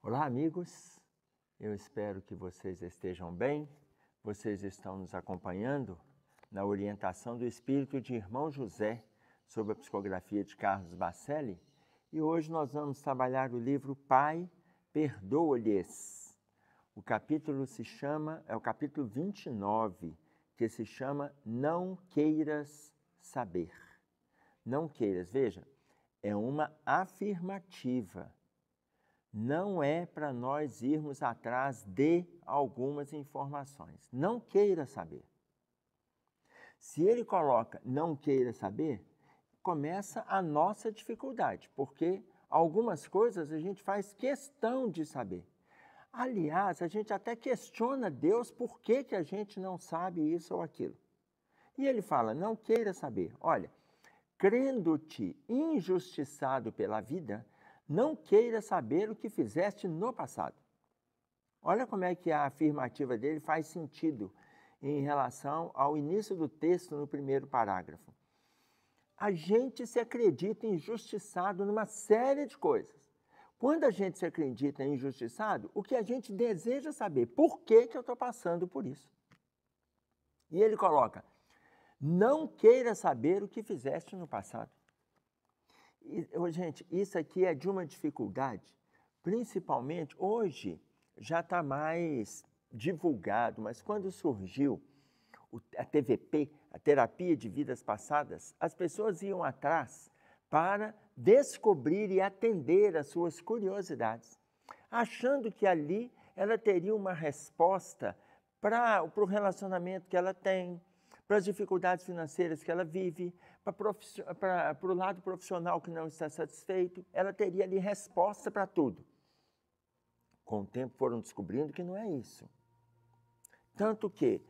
Olá, amigos. Eu espero que vocês estejam bem. Vocês estão nos acompanhando na orientação do Espírito de Irmão José sobre a psicografia de Carlos Bacelli. E hoje nós vamos trabalhar o livro Pai, Perdoa-lhes. O capítulo é o capítulo 29, que se chama Não Queiras Saber. Não queiras, veja, é uma afirmativa. Não é para nós irmos atrás de algumas informações. Não queira saber. Se ele coloca não queira saber, começa a nossa dificuldade, porque algumas coisas a gente faz questão de saber. Aliás, a gente até questiona Deus por que a gente não sabe isso ou aquilo. E ele fala, não queira saber. Olha, crendo-te injustiçado pela vida, não queira saber o que fizeste no passado. Olha como é que a afirmativa dele faz sentido em relação ao início do texto no primeiro parágrafo. A gente se acredita injustiçado numa série de coisas. Quando a gente se acredita injustiçado, o que a gente deseja saber, por que eu estou passando por isso? E ele coloca, não queira saber o que fizeste no passado. Gente, isso aqui é de uma dificuldade, principalmente hoje já está mais divulgado, mas quando surgiu a TVP, a Terapia de Vidas Passadas, as pessoas iam atrás para descobrir e atender as suas curiosidades, achando que ali ela teria uma resposta para o relacionamento que ela tem, para as dificuldades financeiras que ela vive, para o lado profissional que não está satisfeito, ela teria ali resposta para tudo. Com o tempo foram descobrindo que não é isso. Tanto que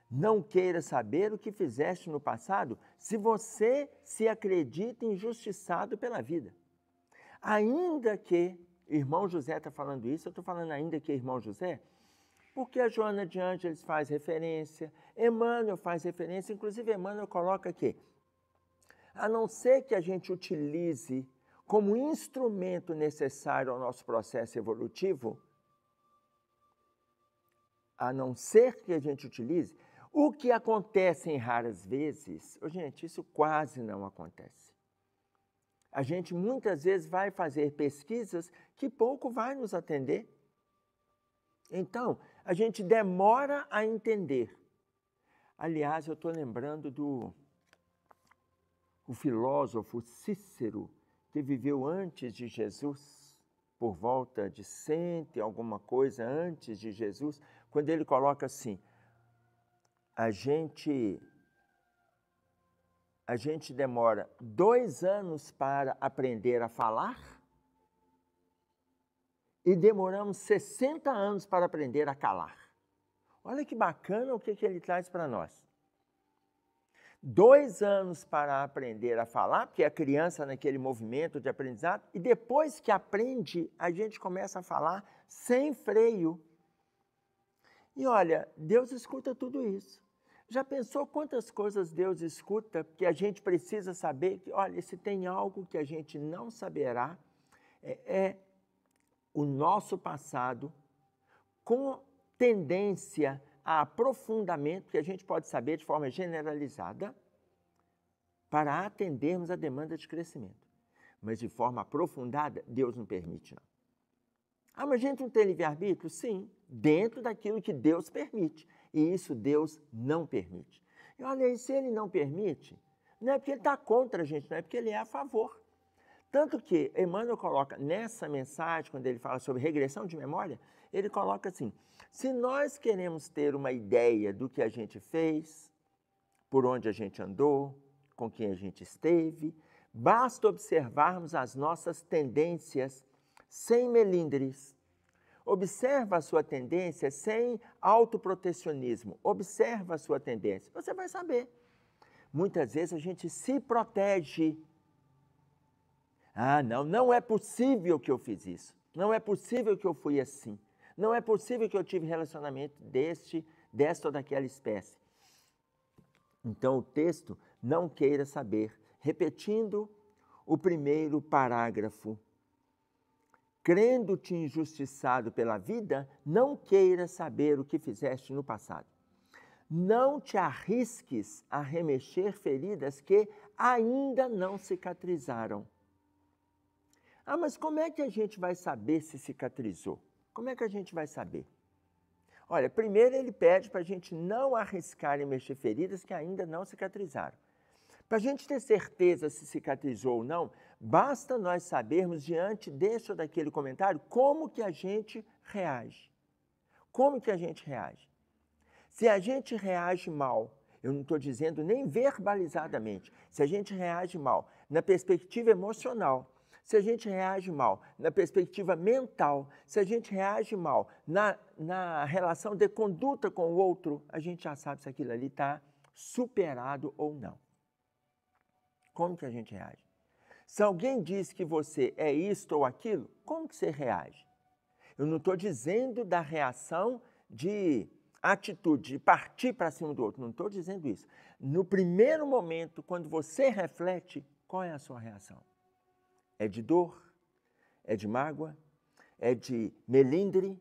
não queira saber o que fizeste no passado se você se acredita injustiçado pela vida. Ainda que, irmão José está falando isso, eu estou falando ainda que irmão José, porque a Joana de Ângeles faz referência, Emmanuel faz referência, inclusive Emmanuel coloca aqui, a não ser que a gente utilize como instrumento necessário ao nosso processo evolutivo, a não ser que a gente utilize, o que acontece em raras vezes, gente, isso quase não acontece. A gente muitas vezes vai fazer pesquisas que pouco vai nos atender. Então, a gente demora a entender. Aliás, eu estou lembrando do filósofo Cícero, que viveu antes de Jesus, por volta de 100 e alguma coisa antes de Jesus, quando ele coloca assim, a gente demora 2 anos para aprender a falar e demoramos 60 anos para aprender a calar. Olha que bacana o que ele traz para nós. 2 anos para aprender a falar, porque a criança naquele movimento de aprendizado, e depois que aprende, a gente começa a falar sem freio. E olha, Deus escuta tudo isso. Já pensou quantas coisas Deus escuta que a gente precisa saber? Que, olha, se tem algo que a gente não saberá, é o nosso passado com tendência a aprofundamento, que a gente pode saber de forma generalizada, para atendermos a demanda de crescimento. Mas de forma aprofundada, Deus não permite, não. Ah, mas a gente não tem livre-arbítrio? Sim, dentro daquilo que Deus permite. E isso Deus não permite. E olha, e se Ele não permite, não é porque Ele está contra a gente, não é porque Ele é a favor. Tanto que Emmanuel coloca nessa mensagem, quando ele fala sobre regressão de memória, ele coloca assim, se nós queremos ter uma ideia do que a gente fez, por onde a gente andou, com quem a gente esteve, basta observarmos as nossas tendências sem melindres. Observa a sua tendência sem autoprotecionismo. Observa a sua tendência. Você vai saber. Muitas vezes a gente se protege. Ah, não é possível que eu fiz isso. Não é possível que eu fui assim. Não é possível que eu tive relacionamento desta ou daquela espécie. Então o texto não queira saber. Repetindo o primeiro parágrafo. crendo-te injustiçado pela vida, não queiras saber o que fizeste no passado. Não te arrisques a remexer feridas que ainda não cicatrizaram. Ah, mas como é que a gente vai saber se cicatrizou? Como é que a gente vai saber? Olha, primeiro ele pede para a gente não arriscar em mexer feridas que ainda não cicatrizaram. Para a gente ter certeza se cicatrizou ou não, basta nós sabermos, diante desse ou daquele comentário, como que a gente reage. Como que a gente reage? Se a gente reage mal, eu não estou dizendo nem verbalizadamente, se a gente reage mal na perspectiva emocional, se a gente reage mal na perspectiva mental, se a gente reage mal na relação de conduta com o outro, a gente já sabe se aquilo ali está superado ou não. Como que a gente reage? Se alguém diz que você é isto ou aquilo, como que você reage? Eu não estou dizendo da reação de atitude, de partir para cima do outro, não estou dizendo isso. No primeiro momento, quando você reflete, qual é a sua reação? É de dor? É de mágoa? É de melindre?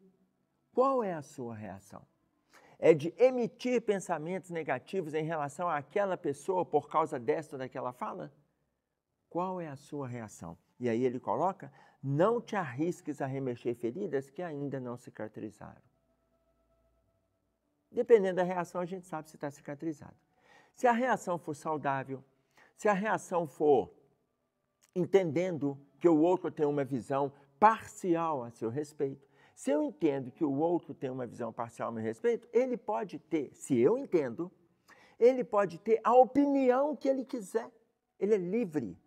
Qual é a sua reação? É de emitir pensamentos negativos em relação àquela pessoa por causa desta ou daquela fala? Qual é a sua reação? E aí ele coloca, não te arrisques a remexer feridas que ainda não cicatrizaram. Dependendo da reação, a gente sabe se está cicatrizado. Se a reação for saudável, se a reação for entendendo que o outro tem uma visão parcial a seu respeito, se eu entendo que o outro tem uma visão parcial a meu respeito, ele pode ter, se eu entendo, ele pode ter a opinião que ele quiser. Ele é livre.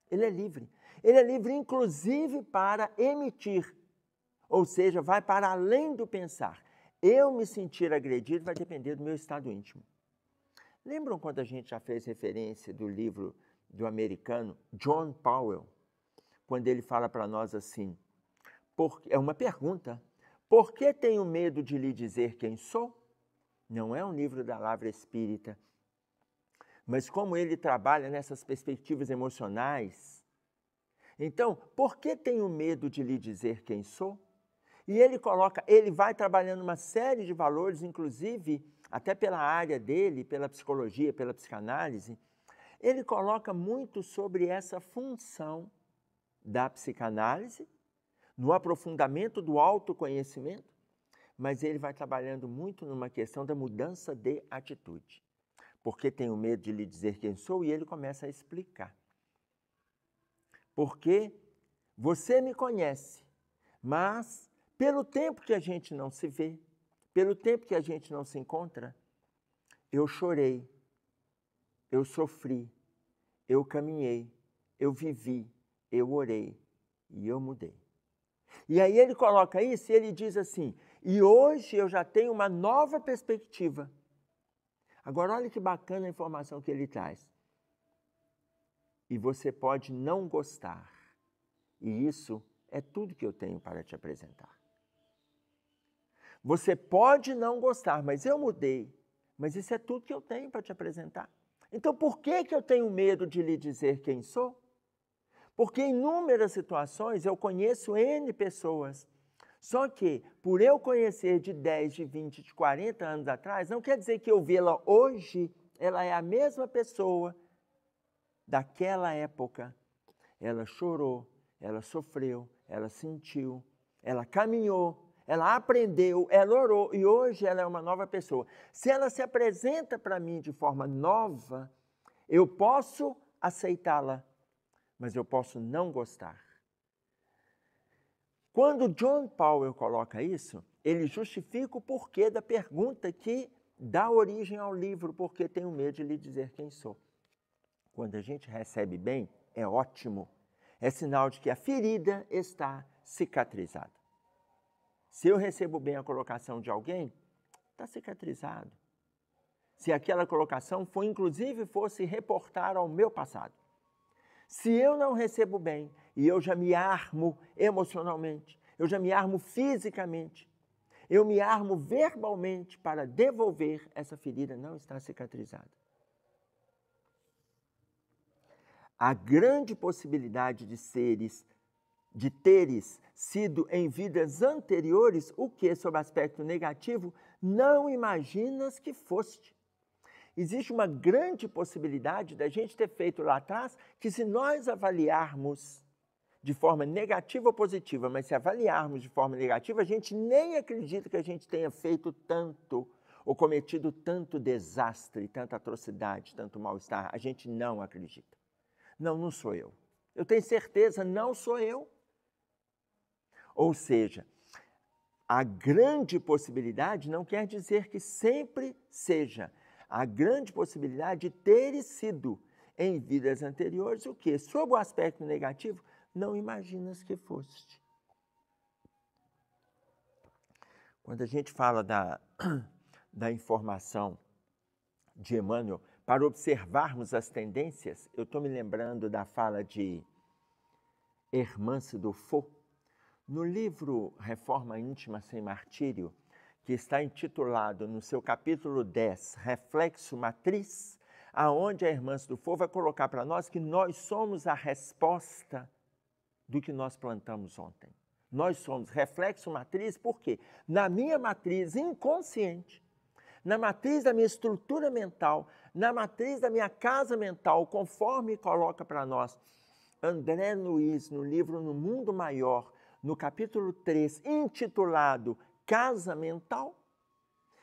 Ele é livre. Ele é livre, inclusive, para emitir. Ou seja, vai para além do pensar. Eu me sentir agredido vai depender do meu estado íntimo. Lembram quando a gente já fez referência do livro do americano John Powell, quando ele fala para nós assim, é uma pergunta, por que tenho medo de lhe dizer quem sou? Não é um livro da Lavra Espírita, mas como ele trabalha nessas perspectivas emocionais. Então, por que tenho medo de lhe dizer quem sou? E ele vai trabalhando uma série de valores, inclusive, até pela área dele, pela psicologia, pela psicanálise, ele coloca muito sobre essa função da psicanálise, no aprofundamento do autoconhecimento, mas ele vai trabalhando muito numa questão da mudança de atitude. Porque tenho medo de lhe dizer quem sou, e ele começa a explicar. Porque você me conhece, mas pelo tempo que a gente não se vê, pelo tempo que a gente não se encontra, eu chorei, eu sofri, eu caminhei, eu vivi, eu orei e eu mudei. E aí ele coloca isso e ele diz assim, e hoje eu já tenho uma nova perspectiva. Agora olha que bacana a informação que ele traz. E você pode não gostar. E isso é tudo que eu tenho para te apresentar. Você pode não gostar, mas eu mudei. Mas isso é tudo que eu tenho para te apresentar. Então por que eu tenho medo de lhe dizer quem sou? Porque em inúmeras situações eu conheço N pessoas. Só que, por eu conhecer de 10, de 20, de 40 anos atrás, não quer dizer que eu vê-la hoje, ela é a mesma pessoa daquela época. Ela chorou, ela sofreu, ela sentiu, ela caminhou, ela aprendeu, ela orou e hoje ela é uma nova pessoa. Se ela se apresenta para mim de forma nova, eu posso aceitá-la, mas eu posso não gostar. Quando John Powell coloca isso, ele justifica o porquê da pergunta que dá origem ao livro, porque tenho medo de lhe dizer quem sou. Quando a gente recebe bem, é ótimo. É sinal de que a ferida está cicatrizada. Se eu recebo bem a colocação de alguém, está cicatrizado. Se aquela colocação fosse reportar ao meu passado. Se eu não recebo bem e eu já me armo emocionalmente, eu já me armo fisicamente, eu me armo verbalmente para devolver, essa ferida não está cicatrizada. A grande possibilidade de seres de teres sido em vidas anteriores o que, sob aspecto negativo, não imaginas que foste. Existe uma grande possibilidade da gente ter feito lá atrás que, se nós avaliarmos de forma negativa ou positiva, mas se avaliarmos de forma negativa, a gente nem acredita que a gente tenha feito tanto ou cometido tanto desastre, tanta atrocidade, tanto mal-estar. A gente não acredita. Não, não sou eu. Eu tenho certeza, não sou eu. Ou seja, a grande possibilidade não quer dizer que sempre seja. A grande possibilidade de ter sido em vidas anteriores o que, sob o aspecto negativo, não imaginas que foste. Quando a gente fala da informação de Emmanuel, para observarmos as tendências, eu estou me lembrando da fala de Hermance Dufault, no livro Reforma Íntima Sem Martírio, que está intitulado no seu capítulo 10, Reflexo Matriz, aonde a Hermance Dufault vai colocar para nós que nós somos a resposta do que nós plantamos ontem. Nós somos reflexo matriz, por quê? Na minha matriz inconsciente, na matriz da minha estrutura mental, na matriz da minha casa mental, conforme coloca para nós André Luiz no livro No Mundo Maior, no capítulo 3, intitulado Casa Mental,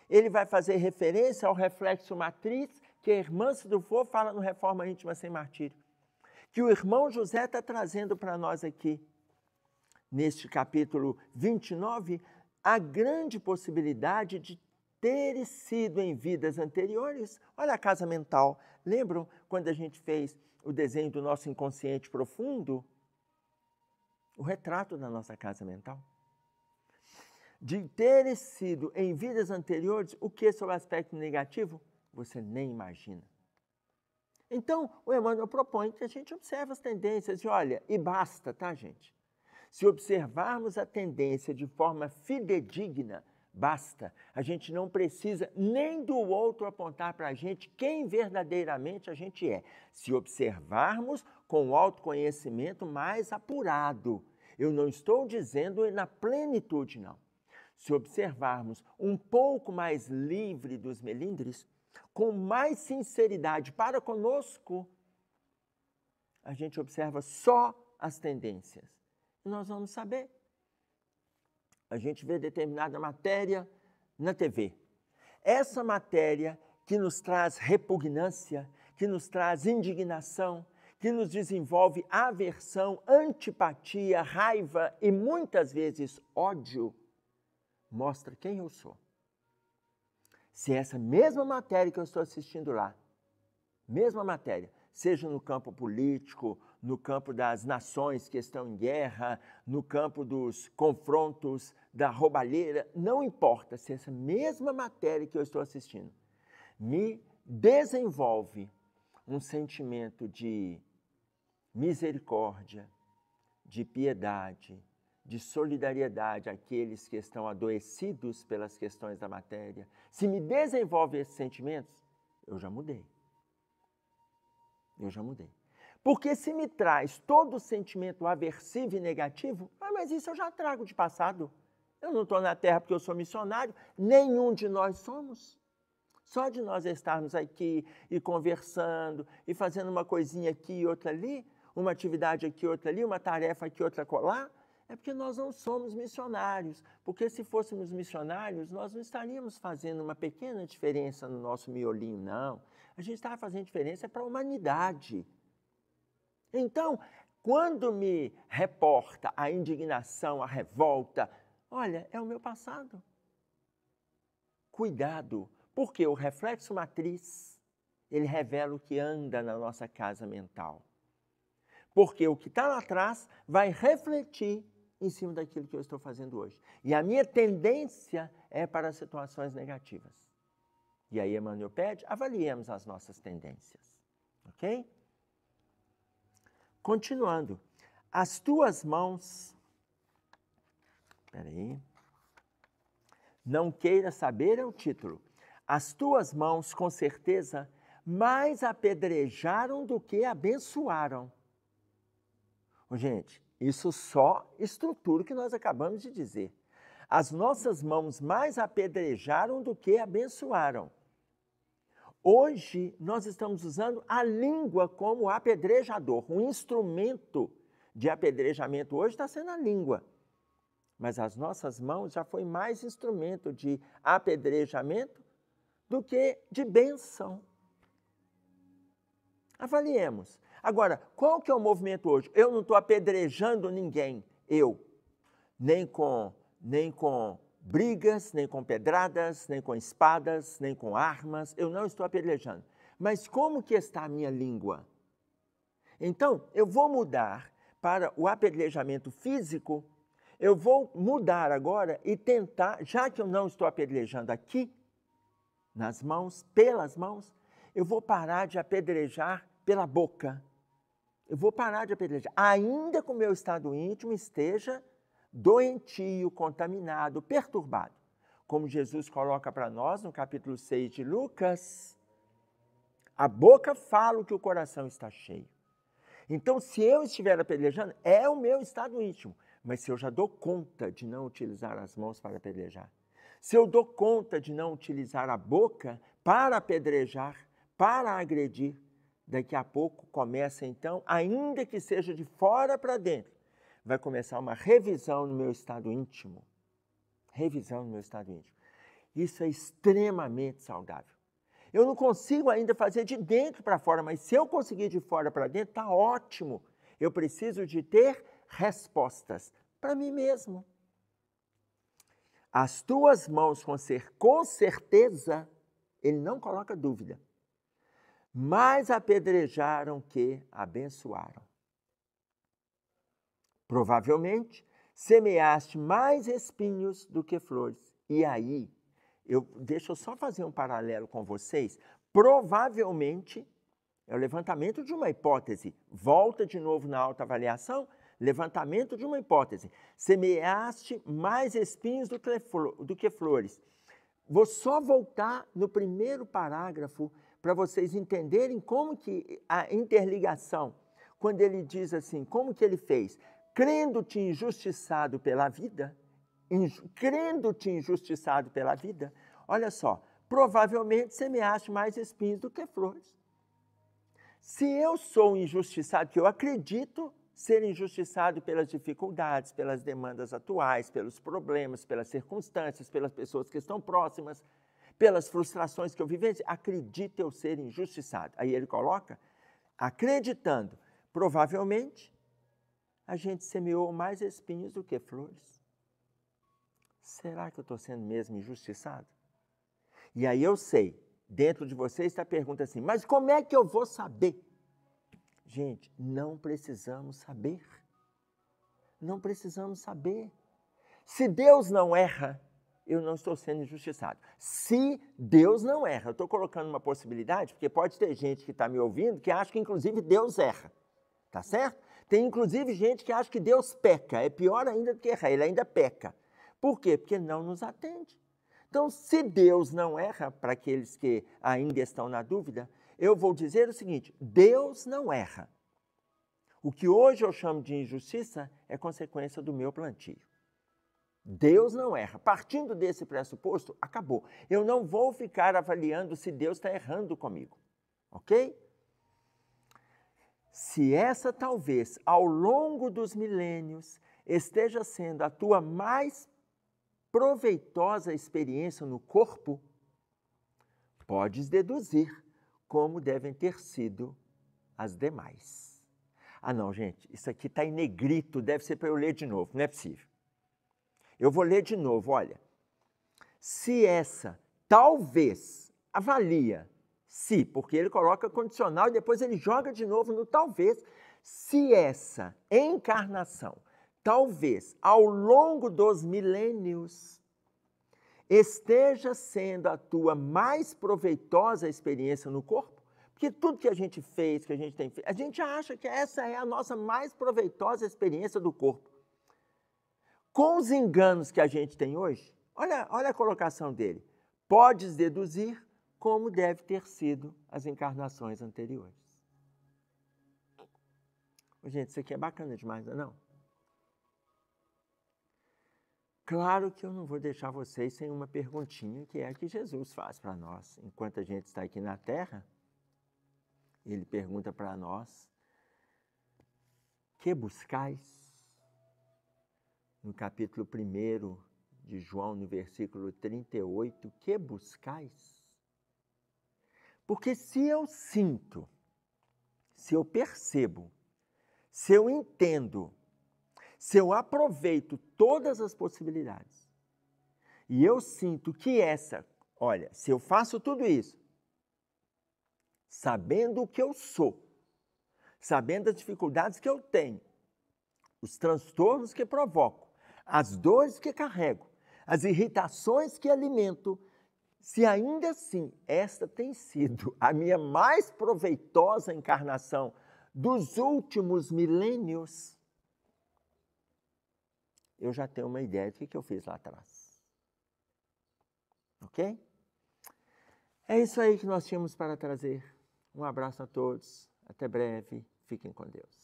ele vai fazer referência ao reflexo matriz que a Hermance Dufault fala no Reforma Íntima Sem Martírio, que o irmão José está trazendo para nós aqui, neste capítulo 29, a grande possibilidade de ter sido em vidas anteriores. Olha a casa mental. Lembram quando a gente fez o desenho do nosso inconsciente profundo? O retrato da nossa casa mental. De ter sido em vidas anteriores, o que sob o aspecto negativo? Você nem imagina. Então, o Emmanuel propõe que a gente observe as tendências e olha, e basta, tá, gente? Se observarmos a tendência de forma fidedigna, basta. A gente não precisa nem do outro apontar para a gente quem verdadeiramente a gente é. Se observarmos com o autoconhecimento mais apurado. Eu não estou dizendo na plenitude, não. Se observarmos um pouco mais livre dos melindres, com mais sinceridade para conosco, a gente observa só as tendências. E nós vamos saber. A gente vê determinada matéria na TV. Essa matéria que nos traz repugnância, que nos traz indignação, que nos desenvolve aversão, antipatia, raiva e muitas vezes ódio, mostra quem eu sou. Se essa mesma matéria que eu estou assistindo lá, mesma matéria, seja no campo político, no campo das nações que estão em guerra, no campo dos confrontos, da roubalheira, não importa se essa mesma matéria que eu estou assistindo me desenvolve um sentimento de misericórdia, de piedade, de solidariedade àqueles que estão adoecidos pelas questões da matéria. Se me desenvolve esses sentimentos, eu já mudei. Eu já mudei. Porque se me traz todo sentimento aversivo e negativo, mas isso eu já trago de passado. Eu não estou na Terra porque eu sou missionário, nenhum de nós somos. Só de nós estarmos aqui e conversando e fazendo uma coisinha aqui e outra ali, uma atividade aqui e outra ali, uma tarefa aqui e outra colar, é porque nós não somos missionários. Porque se fôssemos missionários, nós não estaríamos fazendo uma pequena diferença no nosso miolinho, não. A gente está fazendo diferença para a humanidade. Então, quando me reporta a indignação, a revolta, olha, é o meu passado. Cuidado, porque o reflexo matriz, ele revela o que anda na nossa casa mental. Porque o que está lá atrás vai refletir em cima daquilo que eu estou fazendo hoje. E a minha tendência é para situações negativas. E aí Emmanuel pede, avaliemos as nossas tendências. Ok? Continuando. As tuas mãos... Espera aí. Não queira saber é o título. As tuas mãos, com certeza, mais apedrejaram do que abençoaram. Gente, Isso só estrutura o que nós acabamos de dizer. As nossas mãos mais apedrejaram do que abençoaram. Hoje, nós estamos usando a língua como apedrejador. O instrumento de apedrejamento hoje está sendo a língua. Mas as nossas mãos já foi mais instrumento de apedrejamento do que de bênção. Avaliemos. Agora, qual que é o movimento hoje? Eu não estou apedrejando ninguém. Nem com brigas, nem com pedradas, nem com espadas, nem com armas. Eu não estou apedrejando. Mas como que está a minha língua? Então, eu vou mudar para o apedrejamento físico. Eu vou mudar agora e tentar, já que eu não estou apedrejando aqui, nas mãos, pelas mãos, eu vou parar de apedrejar pela boca. Eu vou parar de apedrejar, ainda que o meu estado íntimo esteja doentio, contaminado, perturbado. Como Jesus coloca para nós no capítulo 6 de Lucas, a boca fala o que o coração está cheio. Então, se eu estiver apedrejando, é o meu estado íntimo. Mas se eu já dou conta de não utilizar as mãos para apedrejar, se eu dou conta de não utilizar a boca para apedrejar, para agredir, daqui a pouco começa então, ainda que seja de fora para dentro, vai começar uma revisão no meu estado íntimo. Revisão no meu estado íntimo. Isso é extremamente saudável. Eu não consigo ainda fazer de dentro para fora, mas se eu conseguir de fora para dentro, está ótimo. Eu preciso de ter respostas para mim mesmo. As tuas mãos com certeza, ele não coloca dúvida, mais apedrejaram que abençoaram. Provavelmente, semeaste mais espinhos do que flores. E aí, deixa eu só fazer um paralelo com vocês. Provavelmente, é o levantamento de uma hipótese. Volta de novo na autoavaliação, levantamento de uma hipótese. Semeaste mais espinhos do que flores. Vou só voltar no primeiro parágrafo para vocês entenderem como que a interligação, quando ele diz assim, como que ele fez? Crendo-te injustiçado pela vida, olha só, provavelmente semeaste mais espinhos do que flores. Se eu sou injustiçado, que eu acredito ser injustiçado pelas dificuldades, pelas demandas atuais, pelos problemas, pelas circunstâncias, pelas pessoas que estão próximas, pelas frustrações que eu vivencio, acredito eu ser injustiçado. Aí ele coloca, acreditando, provavelmente, a gente semeou mais espinhos do que flores. Será que eu estou sendo mesmo injustiçado? E aí eu sei, dentro de você está a pergunta assim, mas como é que eu vou saber? Gente, não precisamos saber. Não precisamos saber. Se Deus não erra, eu não estou sendo injustiçado. Se Deus não erra, eu estou colocando uma possibilidade, porque pode ter gente que está me ouvindo que acha que inclusive Deus erra. Tá certo? Tem inclusive gente que acha que Deus peca. É pior ainda do que errar, ele ainda peca. Por quê? Porque não nos atende. Então, se Deus não erra, para aqueles que ainda estão na dúvida, eu vou dizer o seguinte, Deus não erra. O que hoje eu chamo de injustiça é consequência do meu plantio. Deus não erra. Partindo desse pressuposto, acabou. Eu não vou ficar avaliando se Deus está errando comigo. Ok? Se essa talvez, ao longo dos milênios, esteja sendo a tua mais proveitosa experiência no corpo, podes deduzir como devem ter sido as demais. Ah não, gente, isso aqui está em negrito, deve ser para eu ler de novo, não é possível. Eu vou ler de novo, olha. Se essa, talvez, avalia, se, porque ele coloca condicional e depois ele joga de novo no talvez, se essa encarnação, talvez, ao longo dos milênios, esteja sendo a tua mais proveitosa experiência no corpo, porque tudo que a gente fez, que a gente tem feito, a gente acha que essa é a nossa mais proveitosa experiência do corpo. Com os enganos que a gente tem hoje, olha a colocação dele, podes deduzir como deve ter sido as encarnações anteriores. Gente, isso aqui é bacana demais, não é não? Claro que eu não vou deixar vocês sem uma perguntinha, que é a que Jesus faz para nós. Enquanto a gente está aqui na terra, ele pergunta para nós: que buscais? No capítulo 1 de João, no versículo 38, que buscais? Porque se eu sinto, se eu percebo, se eu entendo, se eu aproveito todas as possibilidades, e eu sinto que olha, se eu faço tudo isso, sabendo o que eu sou, sabendo as dificuldades que eu tenho, os transtornos que provoco, as dores que carrego, as irritações que alimento, se ainda assim esta tem sido a minha mais proveitosa encarnação dos últimos milênios, eu já tenho uma ideia do que eu fiz lá atrás. Ok? É isso aí que nós tínhamos para trazer. Um abraço a todos. Até breve. Fiquem com Deus.